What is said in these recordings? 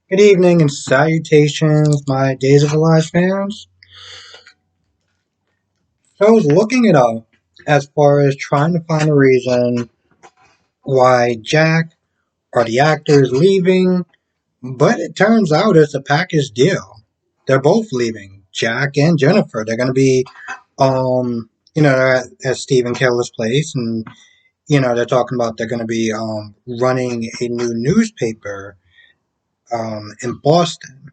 Good evening and salutations, my Days of Alive fans. So I was looking it up as far as trying to find a reason why Jack or the actor is leaving, but it turns out it's a package deal. They're both leaving, Jack and Jennifer. They're going to be, at Stephen Keller's place, and they're talking about they're going to be running a new newspaper in Boston.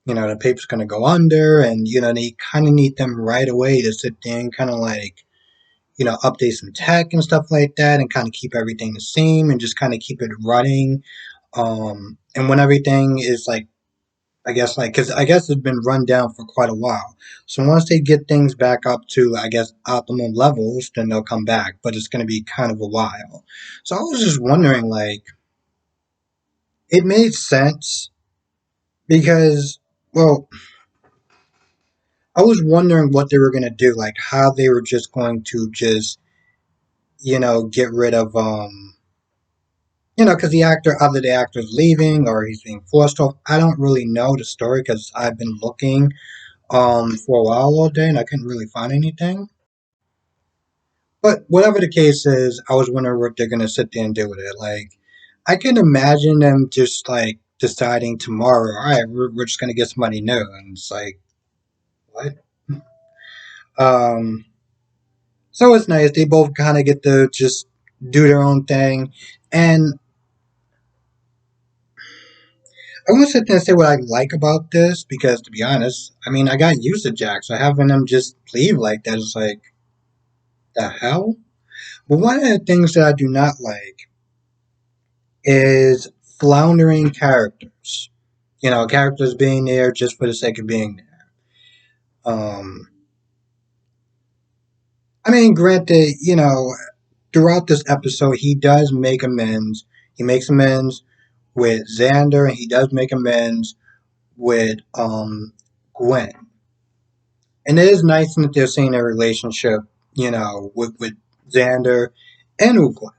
The paper's going to go under, and they kind of need them right away to sit there and kind of like update some tech and stuff like that, and kind of keep everything the same and just kind of keep it running. And when everything is like, I guess like, because I guess it's been run down for quite a while. So once they get things back up to, I guess, optimum levels, then they'll come back. But it's going to be kind of a while. So I was just wondering, like, it made sense because, well, I was wondering what they were gonna do, like how they were just going to just, get rid of because either the actor's leaving or he's being forced off. I don't really know the story because I've been looking for a while all day and I couldn't really find anything. But whatever the case is, I was wondering what they're gonna sit there and do with it. Like, I can imagine them just like deciding tomorrow, all right, we're just gonna get somebody new, and it's like, what? Um, So it's nice. They both kind of get to just do their own thing. And I won't sit there and say what I like about this because, to be honest, I mean, I got used to Jack. So having them just leave like that is like, the hell? But one of the things that I do not like is floundering characters. Characters being there just for the sake of being there. I mean, granted, throughout this episode, he does make amends. He makes amends with Xander, and he does make amends with Gwen. And it is nice that they're seeing a relationship, with Xander and with Gwen.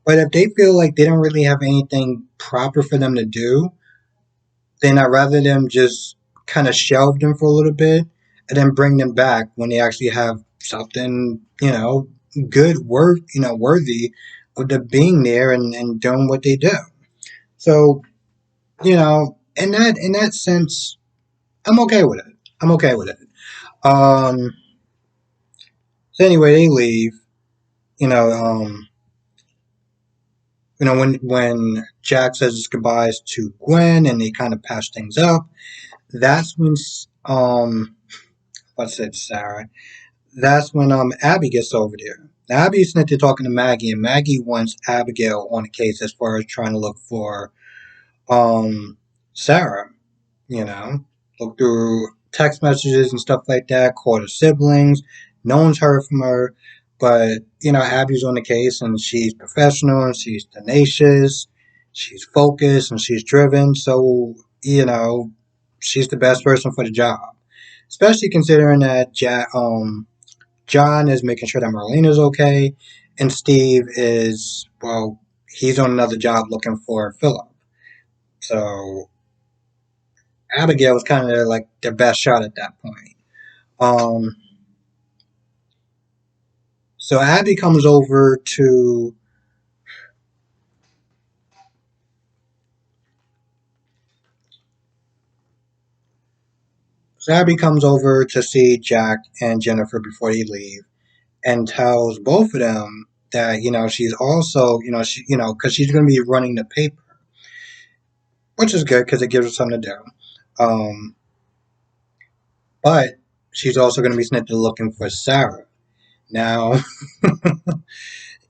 But if they feel like they don't really have anything proper for them to do, then I'd rather them just kind of shelve them for a little bit and then bring them back when they actually have something, good, worthy of them being there and doing what they do. So, in that sense, I'm okay with it. I'm okay with it. Um, so anyway, they leave. You know, um, when Jack says his goodbyes to Gwen and they kind of patch things up, that's when what's it, Sarah? That's when Abby gets over there. Now, Abby's sitting there talking to Maggie, and Maggie wants Abigail on the case as far as trying to look for um Sarah. You know, look through text messages and stuff like that, call her siblings. No one's heard from her, but Abby's on the case and she's professional and she's tenacious, she's focused and she's driven. So she's the best person for the job, especially considering that John is making sure that Marlena's okay, and Steve is, well, he's on another job looking for Philip. So Abigail was kind of like their best shot at that point. Um, so Abby comes over to Abby comes over to see Jack and Jennifer before they leave, and tells both of them that she's also because she's going to be running the paper, which is good because it gives her something to do. But she's also going to be snipped looking for Sarah. Now,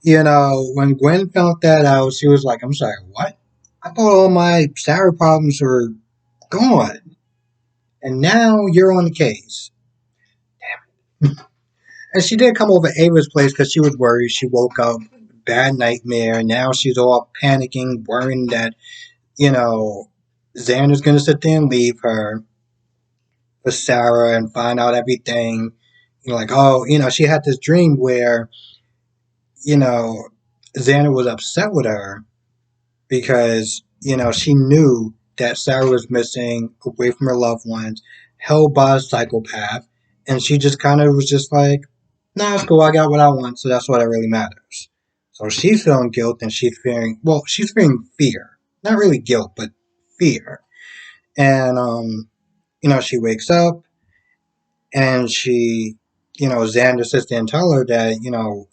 when Gwen found that out, she was like, I'm sorry, what? I thought all my Sarah problems were gone. And now you're on the case. And she did come over Ava's place because she was worried. She woke up, bad nightmare. And now she's all panicking, worrying that, you know, Xander's going to sit there and leave her for Sarah and find out everything. Like, oh, she had this dream where, you know, Xander was upset with her because, she knew that Sarah was missing, away from her loved ones, held by a psychopath, and she just kind of was just like, nah, it's cool, I got what I want, so that's what really matters. So she's feeling guilt and she's feeling fear. Not really guilt, but fear. And, she wakes up and Xander sits there and tell her that, I'm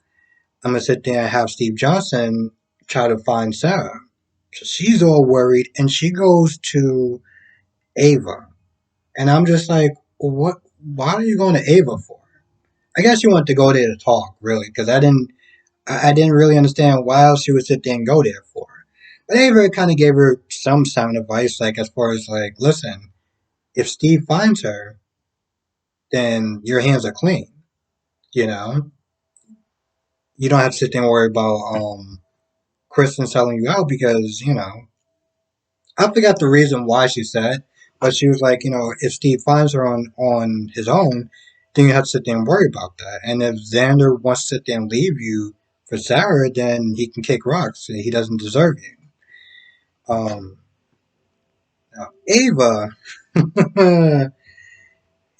gonna sit there and have Steve Johnson try to find Sarah. So she's all worried and she goes to Ava. And I'm just like, what? Why are you going to Ava for? I guess you want to go there to talk, really, because I didn't really understand why else she would sit there and go there for. But Ava kind of gave her some sound advice, like as far as like, listen, if Steve finds her, then your hands are clean. You know, you don't have to sit there and worry about Kristen selling you out because I forgot the reason why she said, but she was like, if Steve finds her on his own, then you have to sit there and worry about that. And if Xander wants to sit there and leave you for Sarah, then he can kick rocks. He doesn't deserve you. Um, Now Ava,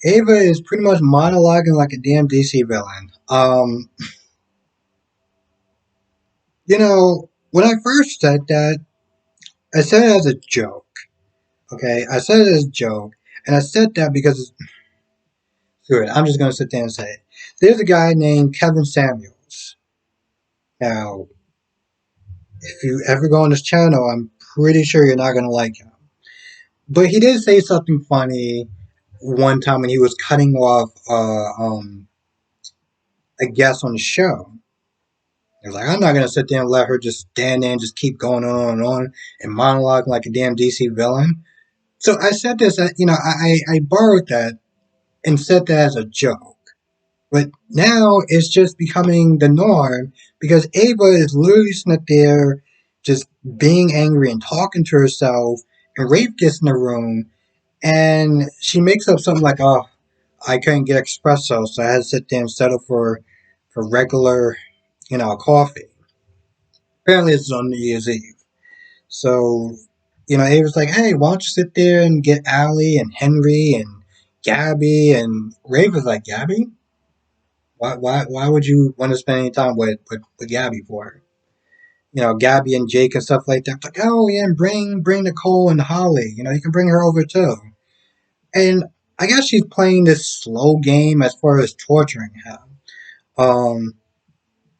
Ava is pretty much monologuing like a damn DC villain. When I first said that, I said it as a joke. Okay, I said it as a joke, and I said that because screw it. I'm just gonna sit there and say it. There's a guy named Kevin Samuels. Now, if you ever go on this channel, I'm pretty sure you're not gonna like him. But he did say something funny one time when he was cutting off a guest on the show. He was like, I'm not gonna sit there and let her just stand there and just keep going on and monologue like a damn DC villain. So I said this, I borrowed that and said that as a joke. But now it's just becoming the norm because Ava is literally sitting there just being angry and talking to herself. And Rafe gets in the room and she makes up something like, oh, I couldn't get espresso, so I had to sit there and settle for regular, coffee. Apparently, it's on New Year's Eve. So, Ava's like, hey, why don't you sit there and get Allie and Henry and Gabby? And Rafe was like, Gabby? Why would you want to spend any time with Gabby for? Gabby and Jake and stuff like that. It's like, oh yeah, and bring Nicole and Holly. You can bring her over too. And I guess she's playing this slow game as far as torturing him. Um,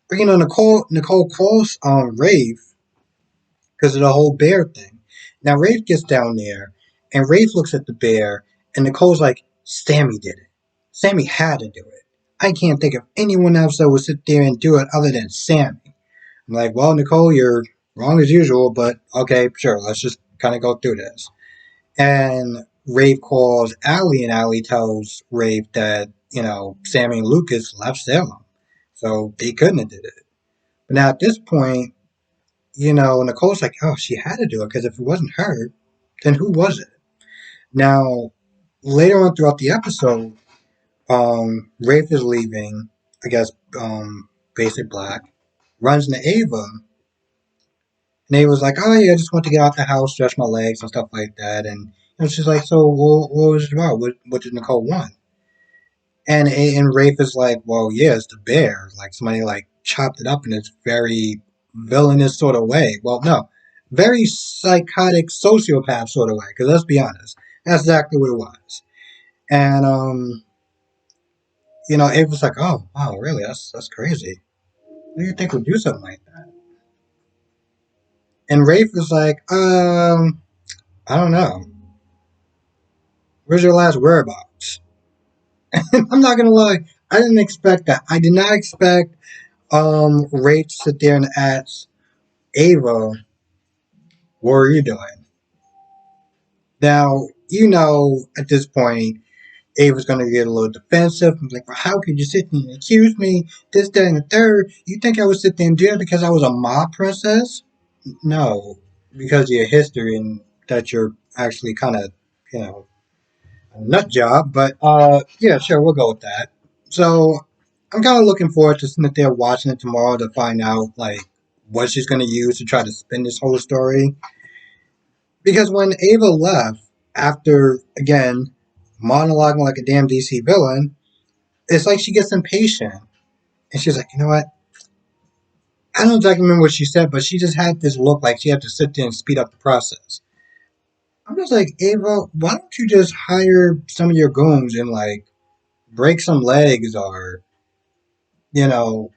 but Nicole calls Rafe because of the whole bear thing. Now Rafe gets down there, and Rafe looks at the bear, and Nicole's like, Sammy did it. Sammy had to do it. I can't think of anyone else that would sit there and do it other than Sammy. I'm like, well, Nicole, you're wrong as usual, but okay, sure, let's just kind of go through this. And Rafe calls Allie, and Allie tells Rafe that, Sammy and Lucas left Salem. So they couldn't have did it. But now at this point, Nicole's like, oh, she had to do it because if it wasn't her, then who was it? Now, later on throughout the episode, Rafe is leaving, I guess, Basic Black, runs into Ava, and Ava's like, oh yeah, I just want to get out the house, stretch my legs and stuff like that. And she's like, so what was it about? What did Nicole want? And Rafe is like, well, yeah, it's the bear. Like somebody like chopped it up in this very villainous sort of way. Well, no, very psychotic sociopath sort of way. Because let's be honest, that's exactly what it was. And Ava's like, oh, wow, really? That's crazy. Who do you think would do something like that? And Rafe is like, I don't know. Where's your last whereabouts? I'm not gonna lie, I didn't expect that. I did not expect Rafe to sit there and ask Ava, what are you doing? Now, at this point, Ava's going to get a little defensive. I'm like, well, how could you sit there and accuse me? This, that, and the third. You think I would sit there and do it because I was a mob princess? No, because of your history and that you're actually kind of, a nut job. But, yeah, sure, we'll go with that. So, I'm kind of looking forward to sitting there watching it tomorrow to find out, like, what she's going to use to try to spin this whole story. Because when Ava left, after, again, monologuing like a damn DC villain, it's like she gets impatient. And she's like, you know what? I don't exactly remember what she said, but she just had this look like she had to sit there and speed up the process. I'm just like, Ava, why don't you just hire some of your goons and, like, break some legs or, you know,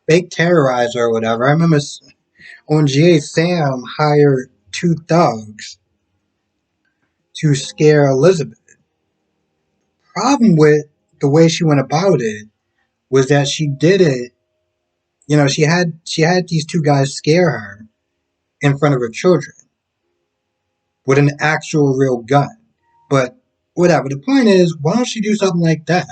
fake terrorize or whatever? I remember on GA, Sam hired two thugs to scare Elizabeth. Problem with the way she went about it was that she did it. She had these two guys scare her in front of her children with an actual real gun. But whatever. The point is, why don't she do something like that?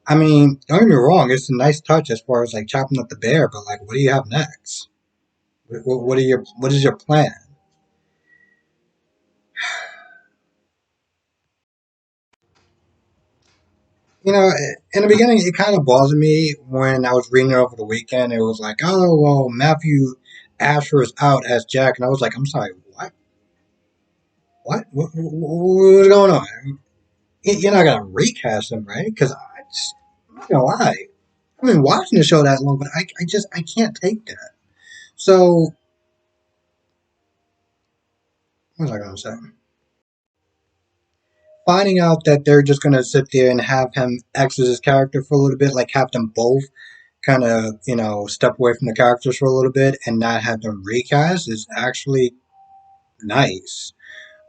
I mean, don't get me wrong, it's a nice touch as far as like chopping up the bear, but like, what do you have next? What is your plan? You know, in the beginning, it kind of bothered me when I was reading it over the weekend. It was like, oh well, Matthew Asher is out as Jack, and I was like, I'm sorry, what? What's going on? You're not gonna recast him, right? Because I'm not gonna lie, I've been watching the show that long, but I can't take that. So what was I gonna say? Finding out that they're just gonna sit there and have him exit his character for a little bit, like have them both kind of step away from the characters for a little bit and not have them recast is actually nice.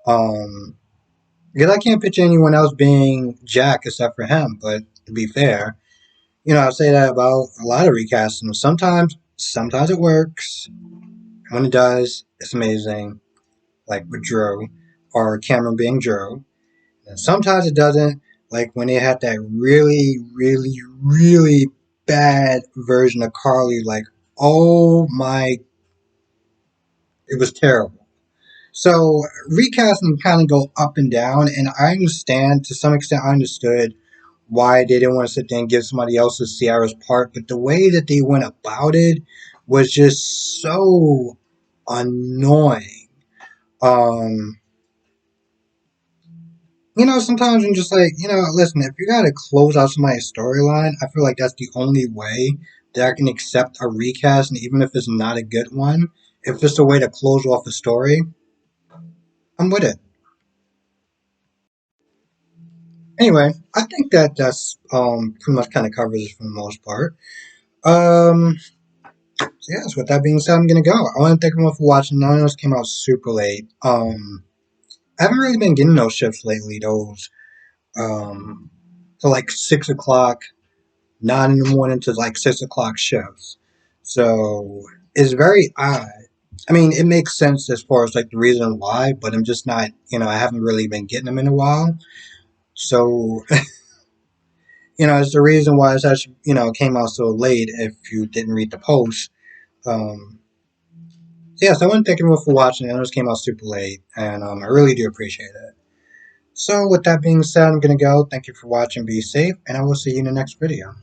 Um, because I can't picture anyone else being Jack except for him. But to be fair, I say that about a lot of recasting. Sometimes it works. When it does, it's amazing. Like with Drew or Cameron being Drew. And sometimes it doesn't. Like when they had that really, really, really bad version of Carly. Like, oh my, it was terrible. So recasting kind of go up and down, and I understand to some extent. I understood why they didn't want to sit there and give somebody else's Sierra's part, but the way that they went about it was just so annoying. Um, sometimes I'm just like, listen, if you gotta close out somebody's storyline, I feel like that's the only way that I can accept a recast, and even if it's not a good one, if it's a way to close off a story, I'm with it. Anyway, I think that's pretty much kind of covers it for the most part. Um, so yes, with that being said, I'm gonna go. I want to thank everyone for watching. None of us came out super late. I haven't really been getting those shifts lately. Those um, to like 6 o'clock, 9 in the morning to like 6 o'clock shifts. So it's very odd. I mean, it makes sense as far as like the reason why, but I'm just not. I haven't really been getting them in a while. So it's the reason why it's actually, came out so late if you didn't read the post. So yes, I want to thank everyone for watching. I know this came out super late, and I really do appreciate it. So with that being said, I'm going to go. Thank you for watching. Be safe, and I will see you in the next video.